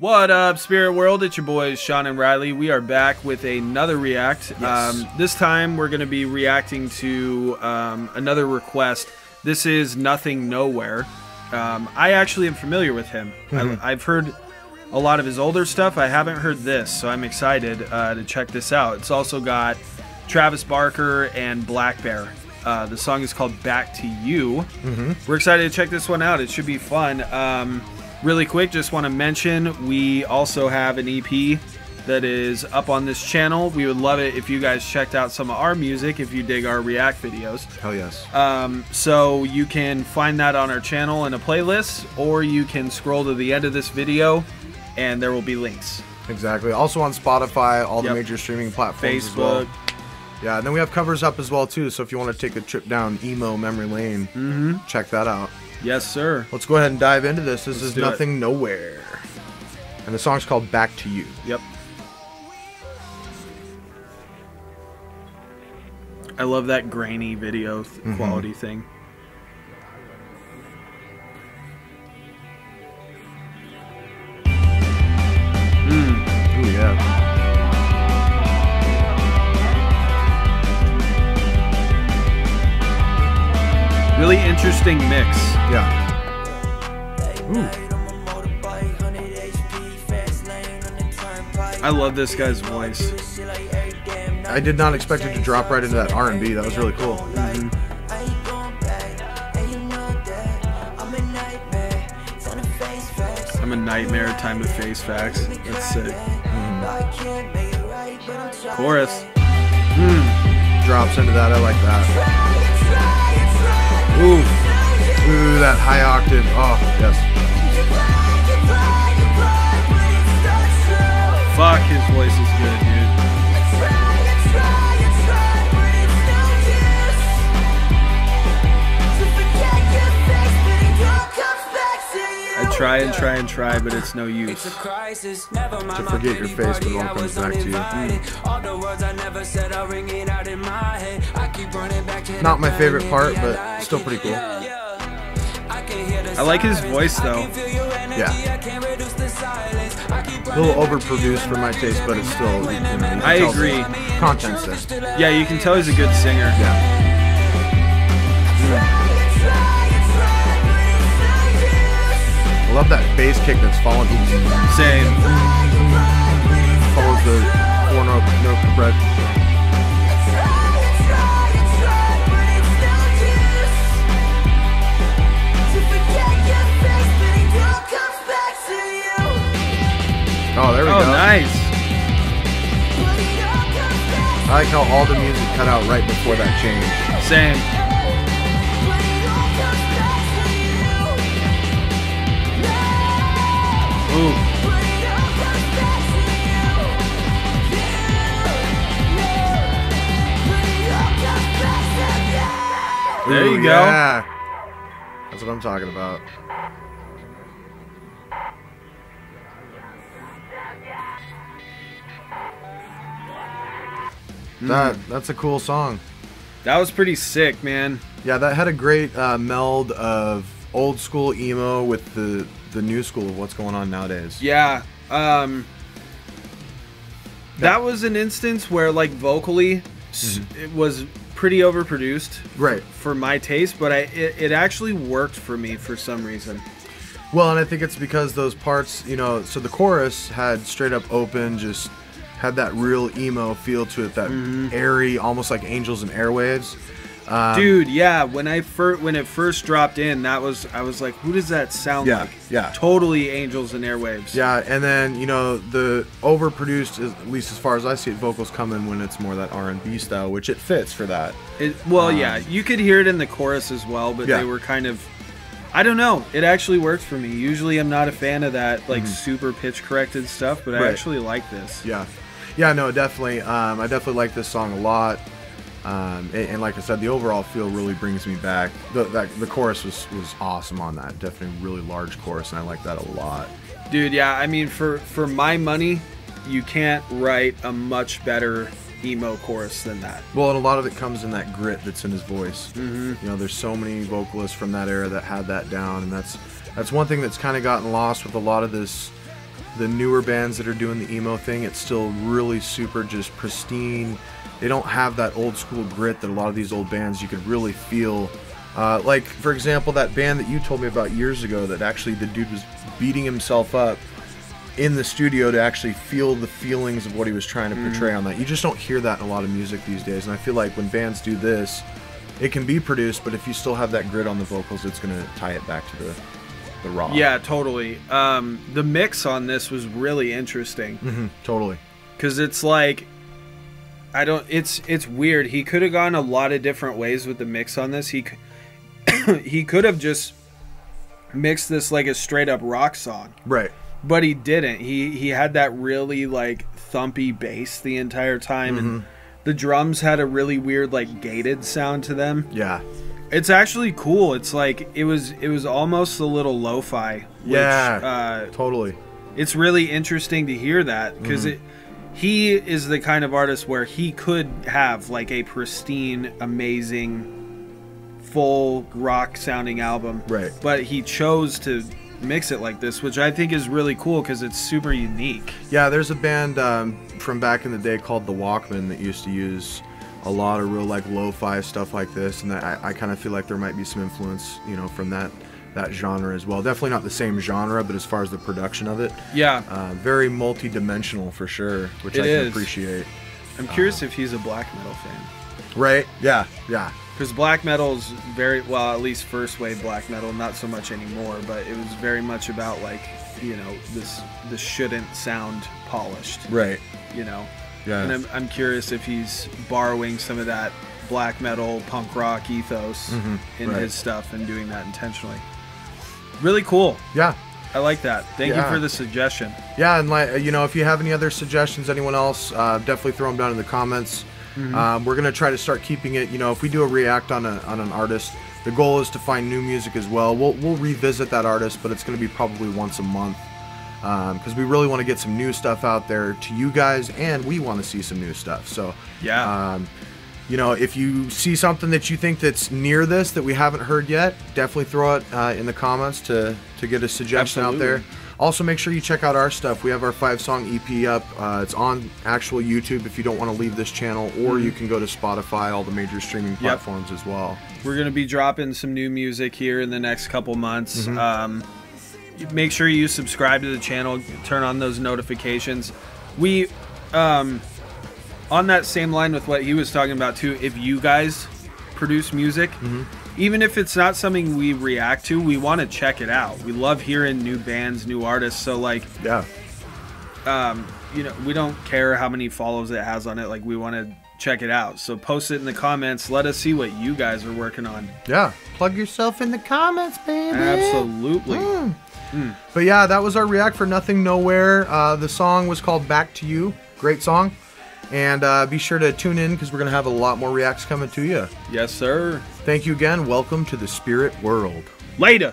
What up, Spirit World? It's your boys, Sean and Riley. We are back with another react. Yes. This time we're going to be reacting to another request. This is Nothing Nowhere. I actually am familiar with him. I've heard a lot of his older stuff. I haven't heard this, so I'm excited to check this out. It's also got Travis Barker and Blackbear. The song is called Back to You. We're excited to check this one out. It should be fun. Really quick, just want to mention we also have an EP that is up on this channel. We would love it if you guys checked out some of our music if you dig our react videos. Hell yes. So you can find that on our channel in a playlist, or you can scroll to the end of this video and there will be links. Exactly. Also on Spotify, all the major streaming platforms Facebook. as well. Yeah, and then we have covers up as well too, so if you want to take a trip down emo memory lane, check that out. Yes, sir. Let's go ahead and dive into this. This is do Nothing Nowhere. And the song's called Back to You. Yep. I love that grainy video quality thing. Ooh, yeah. Really interesting mix. Yeah. Ooh. I love this guy's voice. I did not expect it to drop right into that R&B. That was really cool. I'm a nightmare, time to face facts. That's sick. Chorus. Drops into that. I like that. Ooh. Ooh, that high octave. Oh, yes. Fuck, his voice is good, dude. I try and try and try, but it's no use. To forget your face, but it all comes back to you. Not my favorite part, but still pretty cool. I like his voice, though. Yeah. A little overproduced for my taste, but it's still, you know, I agree. Content's there. Yeah, you can tell he's a good singer. Yeah. I love that bass kick that's falling. Same. Follows the 4-note progression. Oh, there we go. Oh, nice. I like how all the music cut out right before that change. Same. Ooh. There you go. Yeah. That's what I'm talking about. That's a cool song. That was pretty sick, man. Yeah, that had a great meld of old school emo with the new school of what's going on nowadays. Yeah. That was an instance where, like, vocally, it was pretty overproduced, right, for my taste, but it actually worked for me for some reason. Well, and I think it's because those parts, you know, so the chorus had straight up open, just had that real emo feel to it, that airy, almost like Angels and Airwaves. Dude, yeah, when it first dropped in, I was like, who does that sound like? Yeah. Totally Angels and Airwaves. Yeah, and then, you know, the overproduced, at least as far as I see it, vocals come in when it's more that R&B style, which it fits for that. Well, yeah, you could hear it in the chorus as well, but they were kind of, I don't know, it actually worked for me. Usually I'm not a fan of that, like, super pitch corrected stuff, but I actually like this. Yeah. Yeah, no, definitely. I definitely like this song a lot. And like I said, the overall feel really brings me back. The chorus was awesome on that. Definitely really large chorus, and I like that a lot. Dude, yeah, I mean, for my money, you can't write a much better emo chorus than that. Well, and a lot of it comes in that grit that's in his voice. You know, there's so many vocalists from that era that had that down, and that's one thing that's kind of gotten lost with a lot of this the newer bands that are doing the emo thing, it's still really super just pristine. They don't have that old school grit that a lot of these old bands you could really feel. Like, for example, that band that you told me about years ago that actually the dude was beating himself up in the studio to actually feel the feelings of what he was trying to portray on that. You just don't hear that in a lot of music these days, and I feel like when bands do this, it can be produced, but if you still have that grit on the vocals, it's going to tie it back to the raw. Yeah, totally. The mix on this was really interesting. Totally. Because it's like, it's weird. He could have gone a lot of different ways with the mix on this. He could have just mixed this like a straight up rock song. Right. But he didn't. He had that really like thumpy bass the entire time, and the drums had a really weird like gated sound to them. Yeah. It's actually cool. It's like it was almost a little lo-fi. Yeah. Totally. It's really interesting to hear that because he is the kind of artist where he could have like a pristine, amazing, full rock sounding album. Right. But he chose to mix it like this, which I think is really cool because it's super unique. Yeah, there's a band from back in the day called The Walkmen that used to use a lot of real like lo-fi stuff like this, and I kind of feel like there might be some influence, you know, from that genre as well. Definitely not the same genre, but as far as the production of it, yeah, very multi-dimensional for sure, which I can appreciate. I'm curious if he's a black metal fan. Right? Yeah, yeah. Because black metal's very, well, at least first wave black metal, not so much anymore, but it was very much about like, you know, this shouldn't sound polished. Right. You know? Yeah. And I'm curious if he's borrowing some of that black metal, punk rock ethos in his stuff and doing that intentionally. Really cool. Yeah. I like that. Thank you for the suggestion. Yeah, and like, you know, if you have any other suggestions, anyone else, definitely throw them down in the comments. We're gonna try to start keeping it. You know, if we do a react on an artist, the goal is to find new music as well. We'll revisit that artist, but it's gonna be probably once a month because we really want to get some new stuff out there to you guys, and we want to see some new stuff. So yeah, you know, if you see something that you think that's near this that we haven't heard yet, definitely throw it in the comments to get a suggestion out there. Also, make sure you check out our stuff. We have our 5-song EP up. It's on actual YouTube if you don't want to leave this channel, or you can go to Spotify, all the major streaming platforms as well. We're going to be dropping some new music here in the next couple months. Make sure you subscribe to the channel, turn on those notifications. We, on that same line with what he was talking about too, if you guys produce music, even if it's not something we react to, we want to check it out. We love hearing new bands, new artists. So like, you know, we don't care how many follows it has on it. Like, we want to check it out. So post it in the comments. Let us see what you guys are working on. Yeah, plug yourself in the comments, baby. Absolutely. But yeah, that was our react for Nothing Nowhere. The song was called Back to You. Great song. And be sure to tune in because we're going to have a lot more reacts coming to you. Yes, sir. Thank you again. Welcome to the spirit world. Later.